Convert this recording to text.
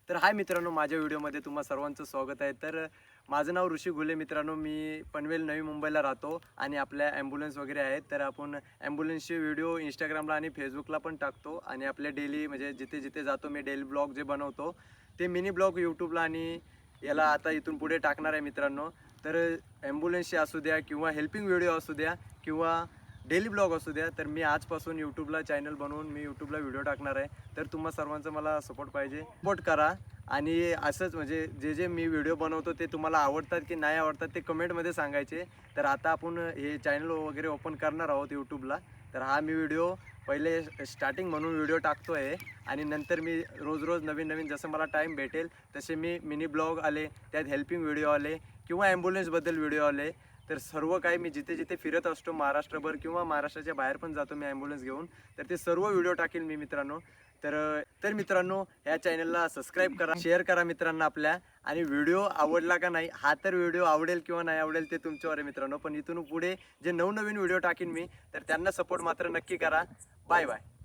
तर हाय मित्रांनो, माझ्या व्हिडिओमध्ये तुम्हा सर्वांचं स्वागत आहे। तर माझं नाव ऋषी घुले मित्रांनो, मी पनवेल नवी मुंबईला राहतो आणि आपल्या ॲम्ब्युलन्स वगैरे आहेत। तर आपण ॲम्ब्युलन्सचे व्हिडिओ इंस्टाग्रामला आणि फेसबुकला पण टाकतो आणि आपले डेली म्हणजे जिथे जिथे जातो मी डेली ब्लॉग जे बनवतो ते मिनी ब्लॉग यूट्यूबला आणि याला आता इथून पुढे टाकणार आहे मित्रांनो। तर ॲम्ब्युलन्सचे असू द्या किंवा हेल्पिंग व्हिडिओ असू द्या किंवा डेली ब्लॉग असू द्या, तर मी आजपासून यूट्यूबला चॅनल बनवून मी यूट्यूबला व्हिडिओ टाकणार आहे। तर तुम्हा सर्वांचा मला सपोर्ट पाहिजे, सपोर्ट करा आणि असंच म्हणजे जे जे मी व्हिडिओ बनवतो ते तुम्हाला आवडतात की नाही आवडतात ते कमेंटमध्ये सांगायचे। तर आता आपण हे चॅनल वगैरे ओपन करणार आहोत यूट्यूबला। तर हा मी व्हिडिओ पहिले स्टार्टिंग म्हणून व्हिडिओ टाकतो आहे आणि नंतर मी रोज रोज नवीन नवीन जसं मला टाईम भेटेल तसे मी मिनी ब्लॉग आले, त्यात हेल्पिंग व्हिडिओ आले किंवा ॲम्ब्युलन्सबद्दल व्हिडिओ आले। तर सर्व काही मी जिथे जिथे फिरत असतो महाराष्ट्रभर किंवा महाराष्ट्राच्या बाहेर पण जातो मी ॲम्ब्युलन्स घेऊन, तर ते सर्व व्हिडिओ टाकेल मी मित्रांनो। तर मित्रांनो, ह्या चॅनलला सबस्क्राईब करा, शेअर करा मित्रांना आपल्या। आणि व्हिडिओ आवडला का नाही हा तर व्हिडिओ आवडेल किंवा नाही आवडेल ते तुमच्यावर आहे मित्रांनो, पण इथून पुढे जे नवनवीन व्हिडिओ टाकीन मी तर त्यांना सपोर्ट मात्र नक्की करा। Bye bye.